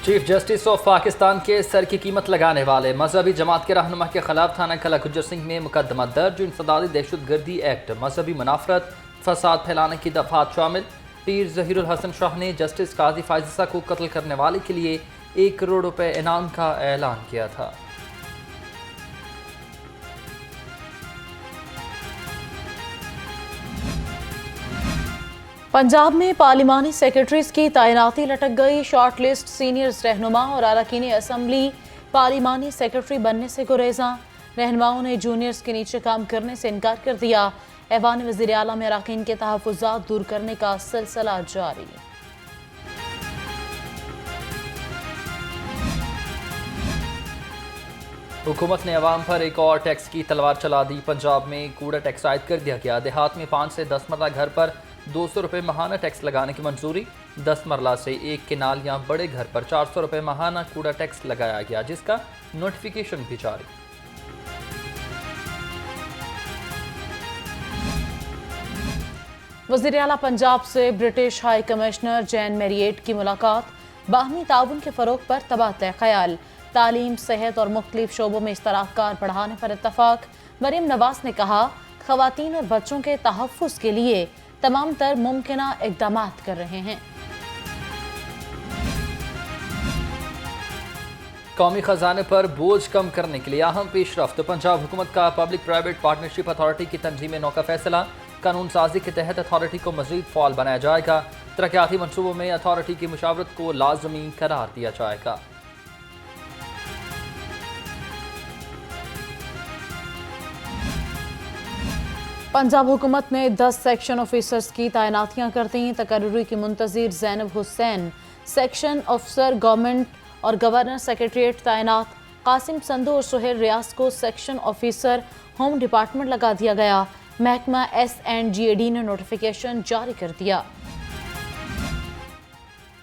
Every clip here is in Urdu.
چیف جسٹس آف پاکستان کے سر کی قیمت لگانے والے مذہبی جماعت کے رہنما کے خلاف تھانہ کلا گجر سنگھ میں مقدمہ درج۔ انسدادی دہشت گردی ایکٹ، مذہبی منافرت، فساد پھیلانے کی دفعات شامل۔ پیر ظہیر الحسن شاہ نے جسٹس قاضی فائز کو قتل کرنے والے کے لیے 1 کروڑ روپے انعام کا اعلان کیا تھا۔ پنجاب میں پارلیمانی سیکرٹریز کی تعیناتی لٹک گئی۔ شارٹ لسٹ سینئرز رہنما اور اراکین اسمبلی پارلیمانی سیکرٹری بننے سے گریزاں۔ رہنماؤں نے جونیئرز کے نیچے کام کرنے سے انکار کر دیا۔ ایوان وزیر اعلیٰ میں اراکین کے تحفظات دور کرنے کا سلسلہ جاری۔ حکومت نے عوام پر ایک اور ٹیکس کی تلوار چلا دی۔ پنجاب میں کوڑا ٹیکس عائد کر دیا گیا۔ دیہات میں 5 سے 10 مرلہ گھر پر 200 روپے ماہانہ ٹیکس لگانے کی منظوری۔ 10 مرلہ سے 1 کنال یا بڑے گھر پر 400 روپے ماہانہ کوڑا ٹیکس لگایا گیا، جس کا نوٹیفیکیشن بھی جاری۔ وزیر اعلیٰ پنجاب سے British high commissioner Jane Marriott کی ملاقات۔ باہمی تعاون کے فروغ پر تبادلہ خیال۔ تعلیم، صحت اور مختلف شعبوں میں اشتراک کار بڑھانے پر اتفاق۔ مریم نواز نے کہا، خواتین اور بچوں کے تحفظ کے لیے تمام تر ممکنہ اقدامات کر رہے ہیں۔ قومی خزانے پر بوجھ کم کرنے کے لیے اہم پیش رفت۔ پنجاب حکومت کا پبلک پرائیویٹ پارٹنرشپ اتھارٹی کی تنظیم نو کا فیصلہ۔ قانون سازی کے تحت اتھارٹی کو مزید فعال بنایا جائے گا۔ ترقیاتی منصوبوں میں اتھارٹی کی مشاورت کو لازمی قرار دیا جائے گا۔ پنجاب حکومت نے 10 سیکشن آفیسرز کی تعیناتیاں کر دیں۔ تقرری کی منتظر زینب حسین سیکشن آفیسر گورنمنٹ اور گورنر سیکریٹریٹ تعینات۔ قاسم سندھو اور سہیل ریاض کو سیکشن آفیسر ہوم ڈپارٹمنٹ لگا دیا گیا۔ محکمہ SNGAD نے نوٹیفیکیشن جاری کر دیا۔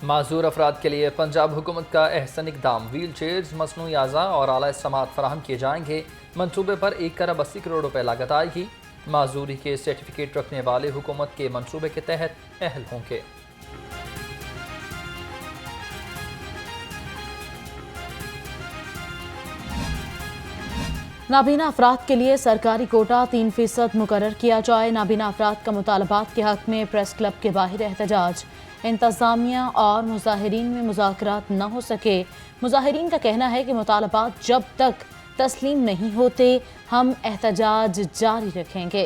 معذور افراد کے لیے پنجاب حکومت کا احسن اقدام۔ ویل چیئرز، مصنوعی اعضاء اور اعلیٰ سماعت فراہم کیے جائیں گے۔ منصوبے پر 1 ارب 80 کروڑ روپے لاگت آئے گی۔ معذوری کے سرٹیفکیٹ رکھنے والے حکومت کے منصوبے کے تحت اہل ہوں گے۔ نابینا افراد کے لیے سرکاری کوٹا 3% مقرر کیا جائے۔ نابینا افراد کا مطالبات کے حق میں پریس کلب کے باہر احتجاج۔ انتظامیہ اور مظاہرین میں مذاکرات نہ ہو سکے۔ مظاہرین کا کہنا ہے کہ مطالبات جب تک تسلیم نہیں ہوتے ہم احتجاج جاری رکھیں گے۔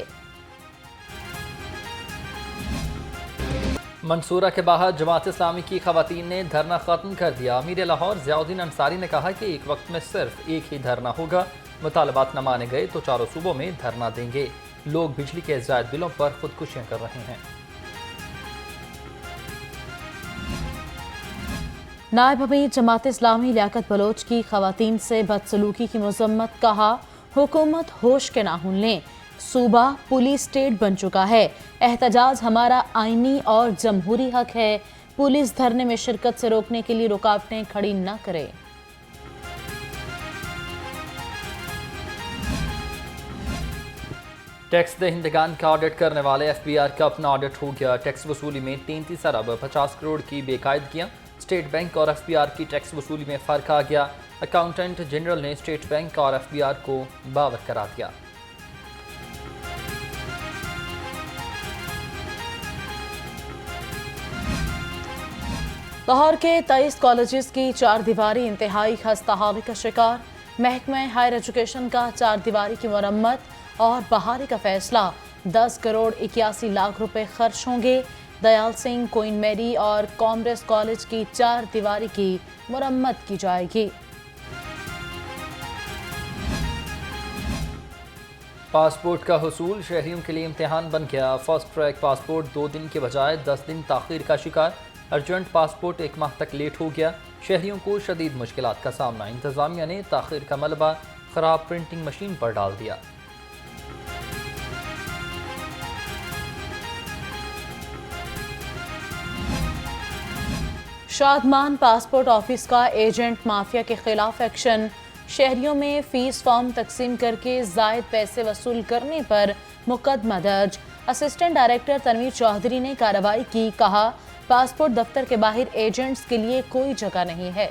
منصورہ کے باہر جماعت اسلامی کی خواتین نے دھرنا ختم کر دیا۔ امیر لاہور ضیاء الدین انصاری نے کہا کہ ایک وقت میں صرف ایک ہی دھرنا ہوگا۔ مطالبات نہ مانے گئے تو چاروں صوبوں میں دھرنا دیں گے۔ لوگ بجلی کے زائد بلوں پر خودکشیاں کر رہے ہیں۔ نائب امیر جماعت اسلامی لیاقت بلوچ کی خواتین سے بدسلوکی کی مذمت۔ کہا، حکومت ہوش کے ناخن لیں، صوبہ پولیس اسٹیٹ بن چکا ہے۔ احتجاج ہمارا آئینی اور جمہوری حق ہے۔ پولیس دھرنے میں شرکت سے روکنے کے لیے رکاوٹیں کھڑی نہ کرے۔ ٹیکس دہندگان کا آڈٹ کرنے والے FBR کا اپنا آڈٹ ہو گیا۔ ٹیکس وصولی میں 33 ارب 50 کروڑ کی بے قاعدگیاں۔ اسٹیٹ بینک اور FBR کی ٹیکس وصولی میں فرق آ گیا۔ اکاؤنٹنٹ جنرل نے اسٹیٹ بینک اور FBR کو باور کرا دیا۔ لاہور کے 23 کالجز کی 4 دیواری انتہائی خستہ حالی کا شکار۔ محکمہ ہائر ایجوکیشن کا 4 دیواری کی مرمت اور بحالی کا فیصلہ۔ 10 کروڑ 81 لاکھ روپے خرچ ہوں گے۔ دیال سنگھ، کوئن میری اور کامرس کالج کی 4 دیواری کی مرمت کی جائے گی۔ پاسپورٹ کا حصول شہریوں کے لیے امتحان بن گیا۔ فرسٹ ٹریک پاسپورٹ 2 دن کے بجائے 10 دن تاخیر کا شکار۔ ارجنٹ پاسپورٹ 1 ماہ تک لیٹ ہو گیا۔ شہریوں کو شدید مشکلات کا سامنا۔ انتظامیہ نے تاخیر کا ملبہ خراب پرنٹنگ مشین پر ڈال دیا۔ شادمان پاسپورٹ آفس کا ایجنٹ مافیا کے خلاف ایکشن۔ شہریوں میں فیس فارم تقسیم کر کے زائد پیسے وصول کرنے پر مقدمہ درج۔ اسسٹنٹ ڈائریکٹر تنویر چودھری نے کارروائی کی۔ کہا، پاسپورٹ دفتر کے باہر ایجنٹس کے لیے کوئی جگہ نہیں ہے۔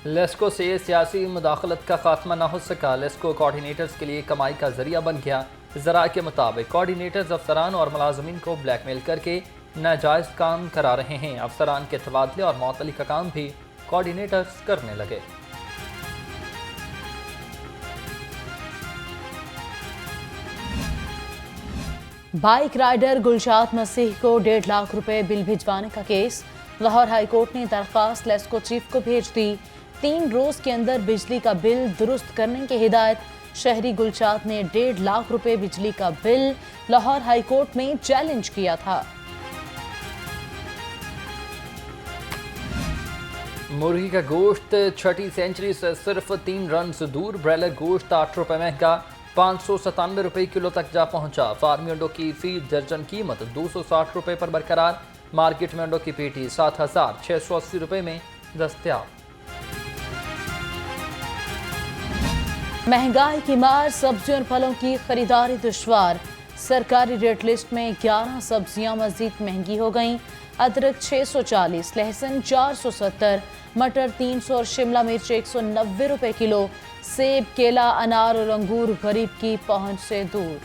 لیسکو سے سیاسی مداخلت کا خاتمہ نہ ہو سکا۔ لیسکو کوارڈینیٹرز کے لیے کمائی کا ذریعہ بن گیا۔ ذرائع کے مطابق کوارڈینیٹرز افسران اور ملازمین کو بلیک میل کر کے ناجائز کام کرا رہے ہیں۔ افسران کے تبادلے اور معطلی کا کام بھی کوارڈینیٹرز کرنے لگے۔ بائیک رائیڈر گلشاد مسیح کو 1.5 لاکھ روپے بل بھجوانے کا کیس۔ لاہور ہائی کورٹ نے درخواست لیسکو چیف کو بھیج دی۔ 3 روز کے اندر بجلی کا بل درست کرنے کی ہدایت۔ شہری گلشاد نے 1.5 لاکھ روپے بجلی کا بل لاہور ہائی کورٹ میں چیلنج کیا تھا۔ مرغی کا گوشت چھٹی سینچری سے صرف 3 رنز دور۔ برائلر گوشت 8 روپے مہنگا، 597 روپے کلو تک جا پہنچا۔ فارمی انڈوں کی فی درجن قیمت 260 روپے پر برقرار۔ مارکیٹ میں انڈوں کی پیٹی 7680 روپے میں دستیاب۔ مہنگائی کی مار، سبزیوں اور پھلوں کی خریداری دشوار۔ سرکاری ریٹ لسٹ میں 11 سبزیاں مزید مہنگی ہو گئیں۔ ادرک 640، لہسن 470، مٹر 300 اور شملہ مرچ 190 روپے کلو۔ سیب، کیلا، انار اور انگور غریب کی پہنچ سے دور۔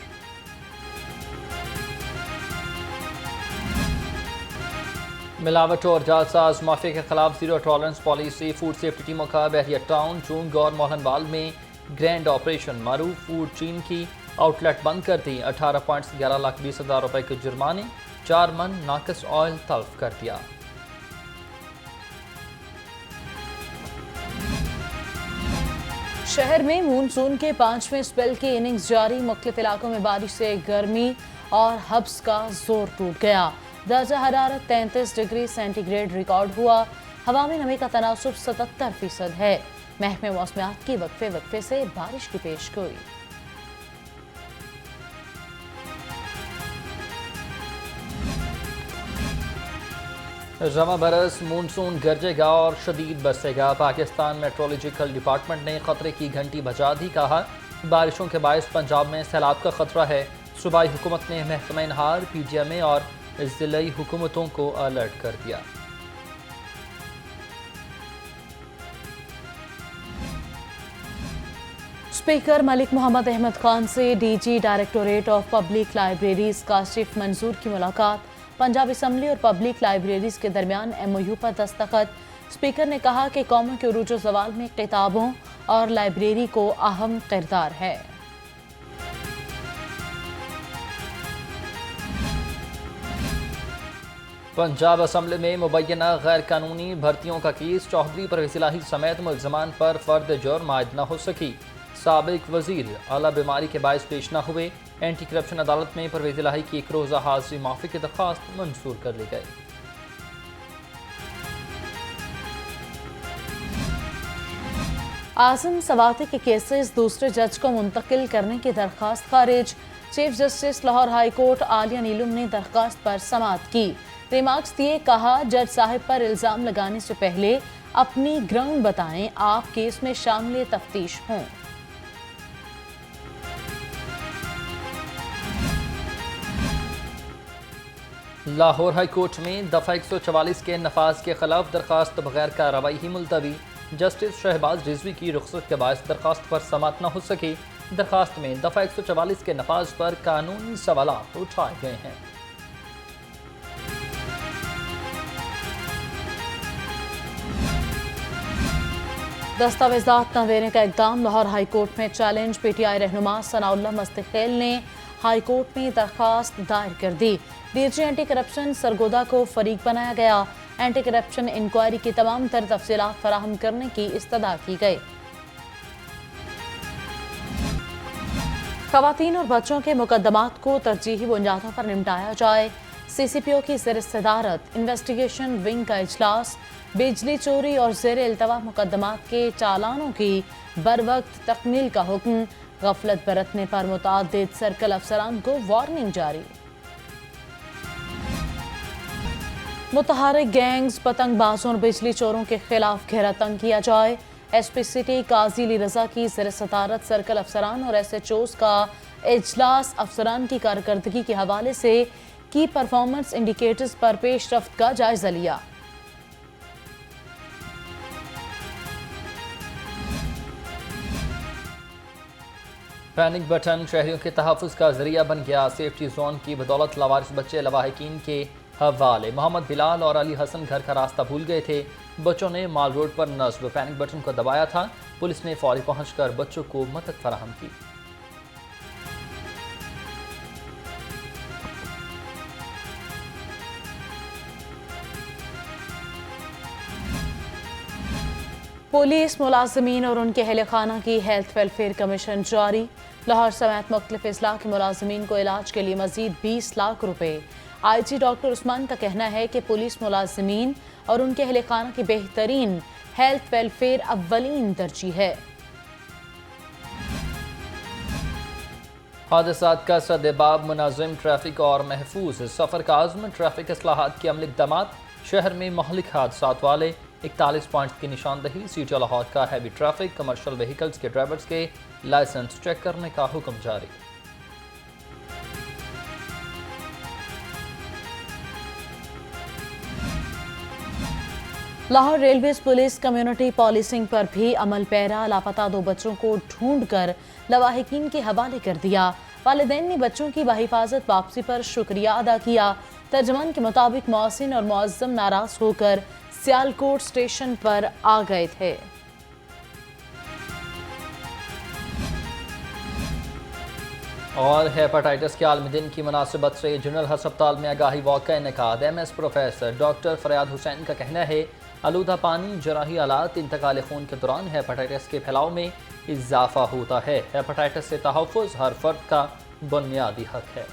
ملاوٹ اور جعلساز مافیا کے خلاف zero tolerance policy. Food safety ٹیموں کا بحریہ ٹاؤن، چونگ اور موہن بال میں گرینڈ آپریشن۔ معروف فوڈ چین کی آؤٹ لیٹ بند کر دی۔ 18.11,20,000 روپے کے جرمانے، 4 من ناقص آئل تلف کر دیا۔ شہر میں مونسون کے 5ویں اسپیل کی اننگز جاری۔ مختلف علاقوں میں بارش سے گرمی اور حبس کا زور ٹوٹ گیا۔ درجہ حرارت 33 ڈگری سینٹی گریڈ ریکارڈ ہوا۔ ہوا میں نمی کا تناسب 77% ہے۔ محکمہ موسمیات کی وقفے سے بارش کی پیشگوئی۔ رواں برس مونسون گرجے گا اور شدید برسے گا۔ پاکستان میٹرولوجیکل ڈپارٹمنٹ نے خطرے کی گھنٹی بجا دی۔ کہا بارشوں کے باعث پنجاب میں سیلاب کا خطرہ ہے۔ صوبائی حکومت نے محکمہ انہار، پی جی ایم اے اور ضلعی حکومتوں کو الرٹ کر دیا۔ اسپیکر ملک محمد احمد خان سے D G directorate of public libraries Kashif Manzoor کی ملاقات۔ پنجاب اسمبلی اور پبلک لائبریریز کے درمیان ایم او یو پر دستخط۔ اسپیکر نے کہا کہ قوموں کے عروج و زوال میں کتابوں اور لائبریری کو اہم کردار ہے۔ پنجاب اسمبلی میں مبینہ غیر قانونی بھرتیوں کا کیس۔ چودھری پرویز الہی سمیت ملزمان پر فرد جرم عائد نہ ہو سکی۔ سابق وزیر اعلیٰ بیماری کے باعث پیش نہ ہوئے۔ اینٹی کرپشن عدالت میں پرویز الہی کی 1 روزہ حاضری معافی کی درخواست منظور کر لی گئی۔ اعظم سواتی کے کیسز دوسرے جج کو منتقل کرنے کی درخواست خارج۔ Chief justice Lahore high court Aliya Neelam نے درخواست پر سماعت کی۔ ریمارکس دیے، کہا جج صاحب پر الزام لگانے سے پہلے اپنی گراؤنڈ بتائیں، آپ کیس میں شامل تفتیش ہوں۔ لاہور ہائی کورٹ میں دفعہ 144 کے نفاذ کے خلاف درخواست بغیر کارروائی ہی ملتوی۔ جسٹس شہباز رضوی کی رخصت کے باعث درخواست پر سماعت نہ ہو سکی۔ درخواست میں دفعہ 144 کے نفاذ پر قانونی سوالات اٹھائے گئے ہیں۔ دستاویزات نہ دینے کا اقدام لاہور ہائی کورٹ میں چیلنج۔ پی ٹی آئی رہنما ثناء اللہ مستقل نے ہائی کورٹ میں درخواست دائر کر دی۔ D G anti corruption Sargodha کو فریق بنایا گیا۔ اینٹی کرپشن انکوائری کی تمام تر تفصیلات فراہم کرنے کی استدعا کی گئی۔ خواتین اور بچوں کے مقدمات کو ترجیحی بنیادوں پر نمٹایا جائے۔ سی سی پی او کی زیر صدارت انویسٹیگیشن ونگ کا اجلاس۔ بجلی چوری اور زیر التوا مقدمات کے چالانوں کی بروقت تکمیل کا حکم۔ غفلت برتنے پر متعدد سرکل افسران کو وارننگ جاری۔ متحرک گینگز، پتنگ بازوں اور بجلی چوروں کے خلاف گھیرا تنگ کیا جائے۔ ایس پی سٹی قاضی علی رضا کی زیر صدارت سرکل افسران اور ایس ایچ اوز کا اجلاس افسران کی کارکردگی کے حوالے سے کی پرفارمنس انڈیکیٹرز پر پیش رفت کا جائزہ لیا۔ پینک بٹن شہریوں کے تحفظ کا ذریعہ بن گیا، سیفٹی زون کی بدولت لاوارث بچے لواحقین کے حوالے۔ محمد بلال اور علی حسن گھر کا راستہ بھول گئے تھے، بچوں نے مال روڈ پر نصب پینک بٹن کو دبایا تھا، پولیس نے فوری پہنچ کر بچوں کو مدد فراہم کی۔ پولیس ملازمین اور ان کے اہل خانہ کی ہیلتھ ویلفیئر کمیشن جاری، لاہور سمیت مختلف اضلاع کے ملازمین کو علاج کے لیے مزید 20 لاکھ روپے۔ آئی جی ڈاکٹر عثمان کا کہنا ہے کہ پولیس ملازمین اور ان کے اہل خانہ کی بہترین ہیلتھ ویلفیئر اولین ترجیح ہے۔ حادثات کا سدباب منظم ٹریفک اور محفوظ سفر کا عزم، ٹریفک اصلاحات کے عملی اقدامات، شہر میں مہلک حادثات والے 41 پوائنٹس کی نشاندہی، سٹی لاہور کا ہیوی ٹریفک کمرشل وہیکلز کے ڈرائیورز کے لائسنس چیک کرنے کا حکم جاری۔ Lahore railways police community policing پر بھی عمل پیرا، لاپتہ 2 بچوں کو ڈھونڈ کر لواحقین کے حوالے کر دیا۔ والدین نے بچوں کی بحفاظت واپسی پر شکریہ ادا کیا۔ ترجمان کے مطابق محسن اور معظم ناراض ہو کر سیالکوٹ اسٹیشن پر آ گئے تھے۔ اور ہیپاٹائٹس کے عالمی دن کی مناسبت سے جنرل ہسپتال میں آگاہی واک کا انعقاد۔ ایم ایس پروفیسر ڈاکٹر فریاد حسین کا کہنا ہے آلودہ پانی، جراحی آلات، انتقال خون کے دوران ہیپاٹائٹس کے پھیلاؤ میں اضافہ ہوتا ہے۔ ہیپاٹائٹس سے تحفظ ہر فرد کا بنیادی حق ہے۔